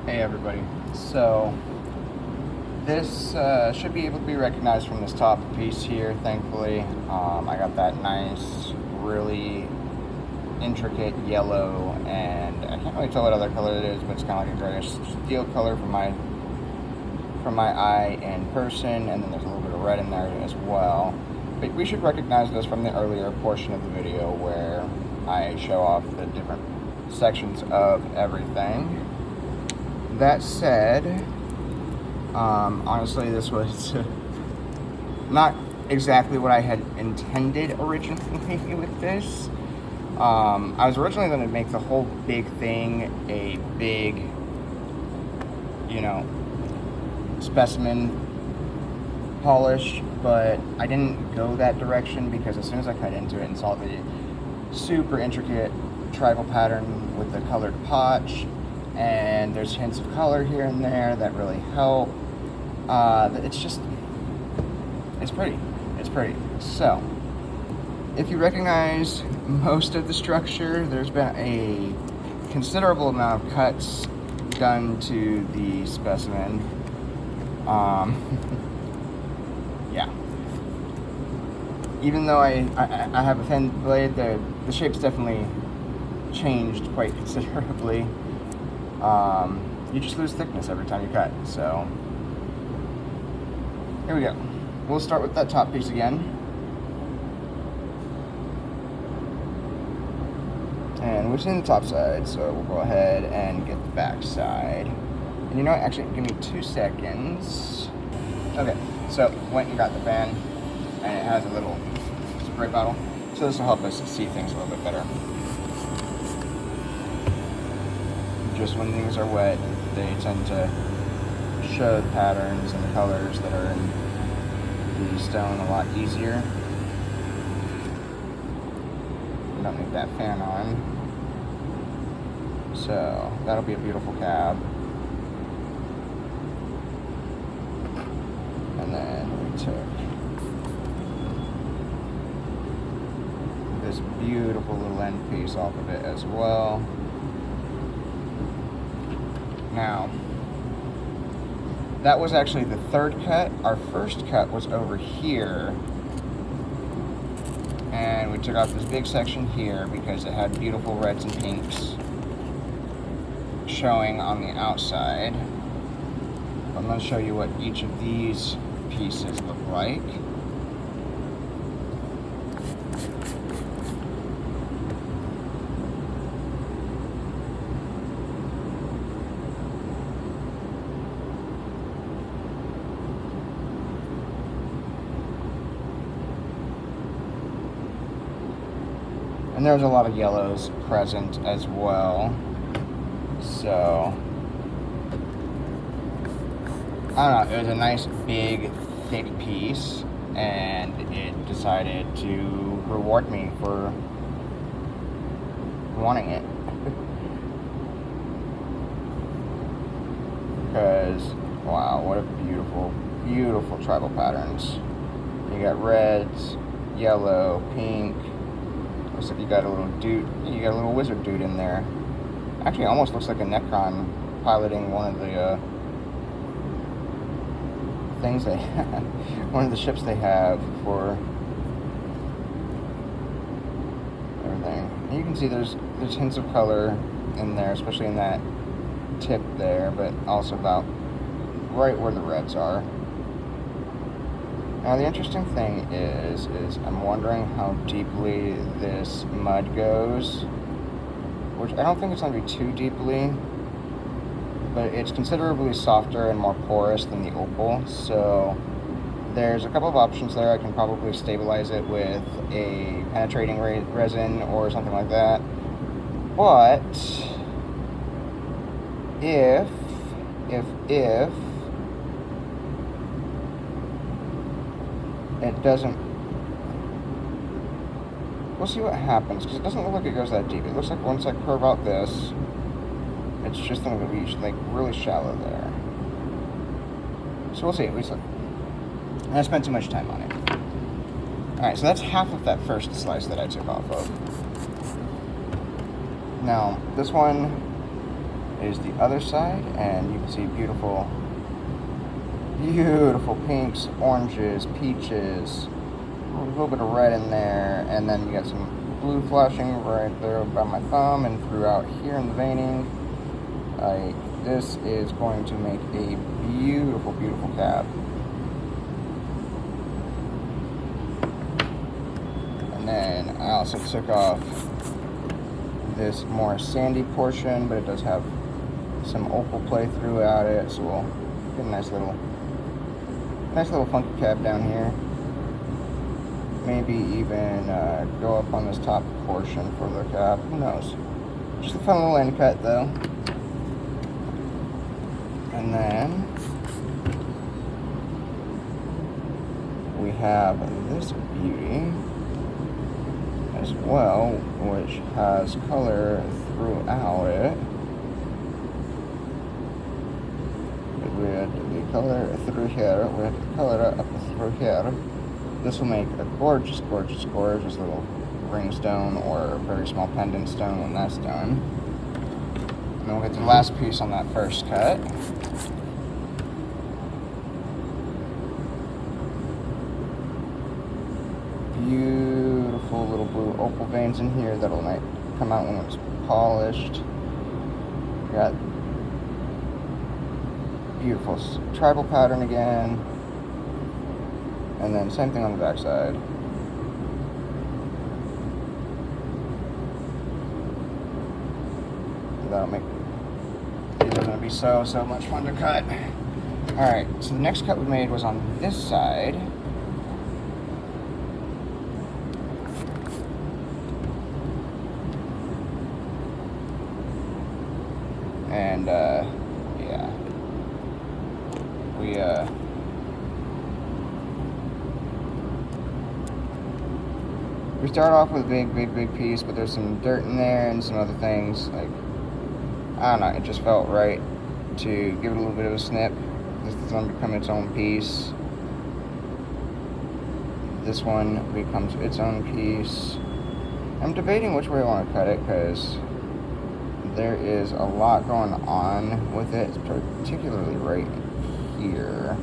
Hey everybody, so this should be able to be recognized from this top piece here, thankfully. I got that nice, really intricate yellow, and I can't really tell what other color it is, but it's kind of like a grayish steel color from my eye in person, and then there's a little bit of red in there as well. But we should recognize this from the earlier portion of the video where I show off the different sections of everything. That said, honestly, this was not exactly what I had intended originally with this. I was originally going to make the whole big thing a big, specimen polish, but I didn't go that direction because as soon as I cut into it and saw the super intricate tribal pattern with the colored potch, and there's hints of color here and there that really help. It's pretty. It's pretty. So, if you recognize most of the structure, there's been a considerable amount of cuts done to the specimen. Yeah. Even though I have a thin blade, the shape's definitely changed quite considerably. You just lose thickness every time you cut, so here we go. We'll start with that top piece again, and we're seeing the top side, so we'll go ahead and get the back side. And you know what, actually give me 2 seconds. Okay, so went and got the fan, and it has a little spray bottle, so this will help us see things a little bit better. Just when things are wet, they tend to show the patterns and the colors that are in the stone a lot easier. We don't need that fan on. So that'll be a beautiful cab. And then we took this beautiful little end piece off of it as well. Now, that was actually the third cut. Our first cut was over here, and we took off this big section here because it had beautiful reds and pinks showing on the outside. I'm going to show you what each of these pieces look like. And there's a lot of yellows present as well. So, I don't know, it was a nice, big, thick piece, and it decided to reward me for wanting it. Because, wow, what a beautiful, beautiful tribal patterns. You got reds, yellow, pink. Looks like you got a little dude. You got a little wizard dude in there. Actually, almost looks like a Necron piloting one of the things they have, one of the ships they have for everything. And you can see there's hints of color in there, especially in that tip there, but also about right where the reds are. Now the interesting thing is I'm wondering how deeply this mud goes, which I don't think it's going to be too deeply, but it's considerably softer and more porous than the opal, so there's a couple of options there. I can probably stabilize it with a penetrating resin or something like that, but if it doesn't, we'll see what happens, because it doesn't look like it goes that deep. It looks like once I curve out this, it's just going to be like really shallow there. So we'll see. At least I spent too much time on it. Alright, so that's half of that first slice that I took off of. Now, this one is the other side, and you can see beautiful, beautiful pinks, oranges, peaches, a little bit of red in there, and then you got some blue flashing right there by my thumb and throughout here in the veining. Like, this is going to make a beautiful, beautiful cap. And then I also took off this more sandy portion, but it does have some opal play throughout it, so we'll get a nice little funky cap down here. Maybe even go up on this top portion for the cap. Who knows? Just a fun little end cut, though. And then we have this beauty as well, which has color throughout it. We had the color through here. We had the color up through here. This will make a gorgeous, gorgeous, gorgeous little ring stone or very small pendant stone when that's done. And then we'll get the last piece on that first cut. Beautiful little blue opal veins in here that'll come out when it's polished. Got beautiful tribal pattern again. And then same thing on the back side. That'll make, these are going to be so much fun to cut. Alright, so the next cut we made was on this side. And, yeah. We start off with a big piece, but there's some dirt in there and some other things. Like, I don't know, it just felt right to give it a little bit of a snip. This is going to become its own piece. This one becomes its own piece. I'm debating which way I want to cut it, because there is a lot going on with it, particularly right here.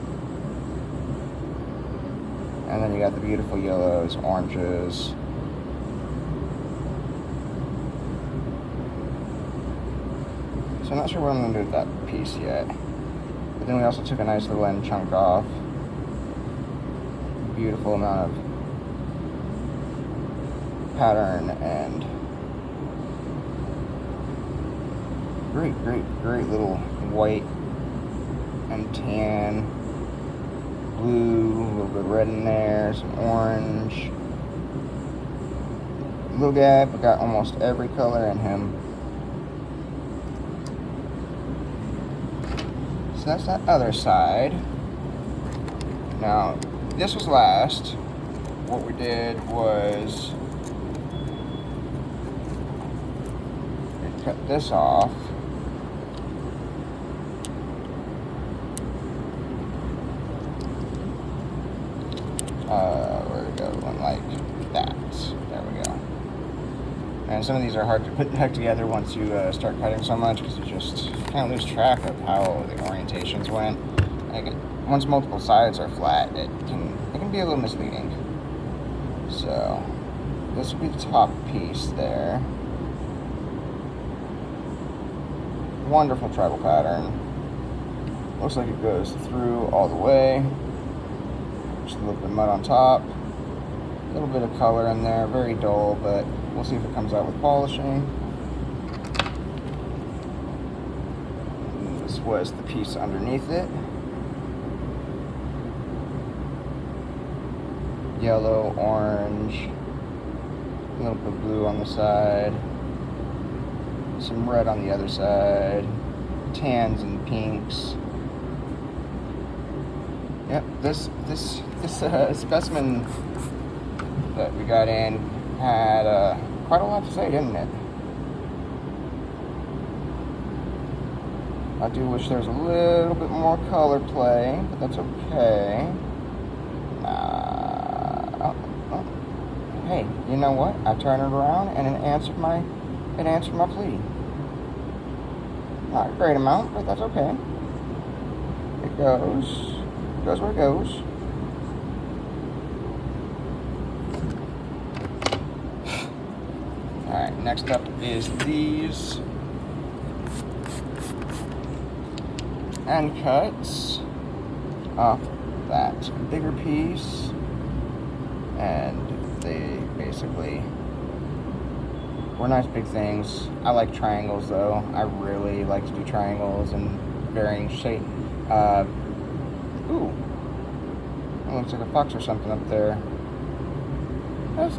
And then you got the beautiful yellows, oranges. So I'm not sure what I'm going to do with that piece yet. But then we also took a nice little end chunk off. Beautiful amount of pattern and great little white and tan, blue, a little bit of red in there, some orange. Little guy, but got almost every color in him. So that's that other side. Now, this was last. What we did was we cut this off. Where we go? One like that. There we go. And some of these are hard to put back together once you start cutting so much, because you just kind of lose track of how the orientations went. Like, once multiple sides are flat, it can be a little misleading. So this will be the top piece there. Wonderful tribal pattern. Looks like it goes through all the way. Just a little bit of mud on top. A little bit of color in there, very dull, but we'll see if it comes out with polishing. And this was the piece underneath it. Yellow, orange, a little bit of blue on the side, some red on the other side, tans and pinks. Yep, this specimen that we got in had quite a lot to say, didn't it? I do wish there was a little bit more color play, but that's okay. Hey, you know what? I turned it around and it answered my plea. Not a great amount, but that's okay. It goes where it goes. Alright, next up is these end cuts off that bigger piece, and they basically were nice big things. I like triangles though. I really like to do triangles and varying shape. Ooh, that looks like a fox or something up there. God,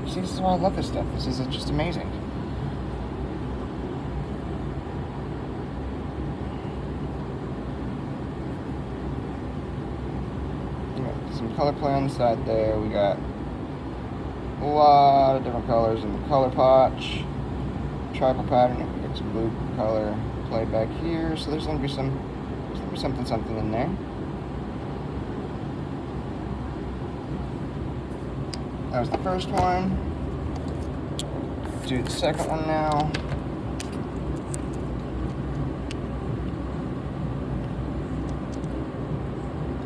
see, this is why I love this stuff. This is just amazing. Some color play on the side there. We got a lot of different colors in the color Potch tribal pattern. We got some blue color play back here, so there's gonna be something in there. That was the first one. Do the second one now.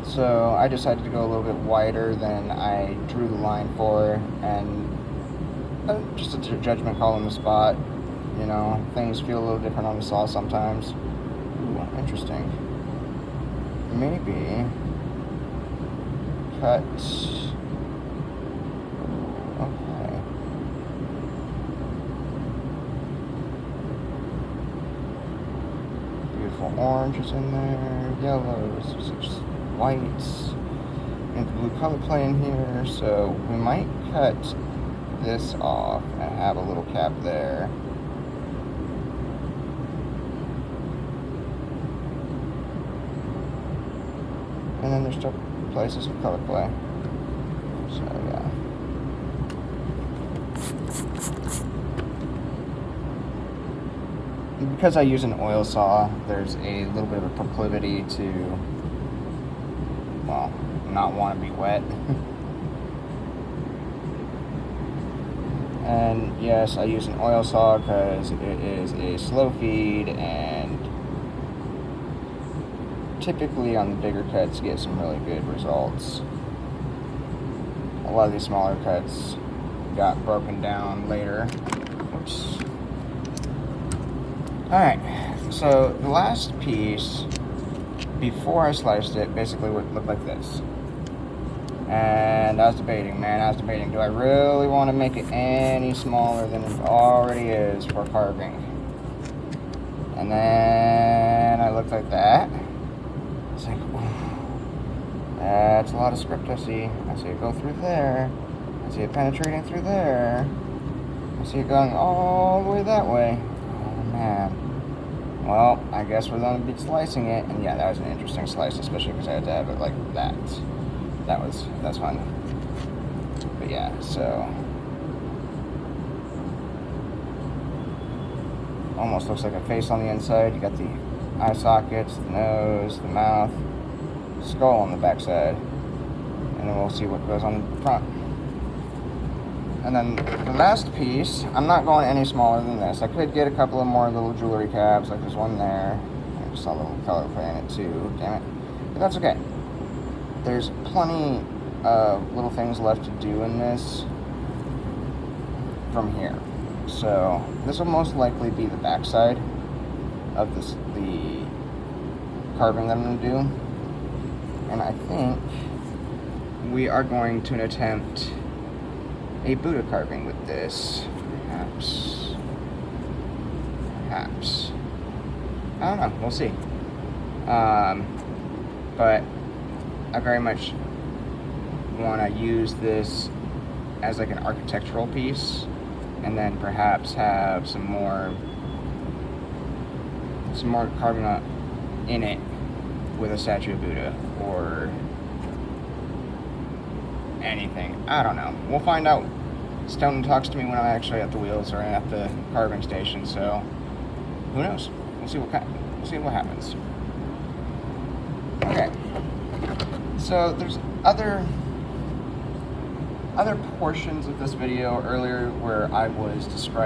So I decided to go a little bit wider than I drew the line for, and just a judgment call on the spot. You know, things feel a little different on the saw sometimes. Ooh, interesting. Maybe cut. Okay. Beautiful oranges in there, yellows, whites, and the blue color play in here. So we might cut this off and have a little cap there. And then there's still places of color play. So yeah. Because I use an oil saw, there's a little bit of a proclivity to, well, not want to be wet. And yes, I use an oil saw because it is a slow feed, and typically on the bigger cuts get some really good results. A lot of these smaller cuts got broken down later. Oops. Alright, so the last piece, before I sliced it, basically would look like this. And I was debating, do I really want to make it any smaller than it already is for carving? And then I looked like that. It's like, ooh, that's a lot of script I see. I see it go through there. I see it penetrating through there. I see it going all the way that way. Oh man. Well, I guess we're going to be slicing it. And yeah, that was an interesting slice, especially because I had to have it like that. That's fun. But yeah, so almost looks like a face on the inside. You got the eye sockets, the nose, the mouth, skull on the back side, and then we'll see what goes on the front. And then the last piece, I'm not going any smaller than this. I could get a couple of more little jewelry cabs, like there's one there. I just saw a little color play in it too, damn it. But that's okay. There's plenty of little things left to do in this from here. So this will most likely be the back side of the carving that I'm going to do. And I think we are going to attempt a Buddha carving with this. Perhaps. I don't know. We'll see. But I very much want to use this as like an architectural piece, and then perhaps have some more carving in it with a statue of Buddha or anything. I don't know. We'll find out. Stone talks to me when I'm actually at the wheels or at the carving station, so who knows? We'll see what happens. Okay. So there's other portions of this video earlier where I was describing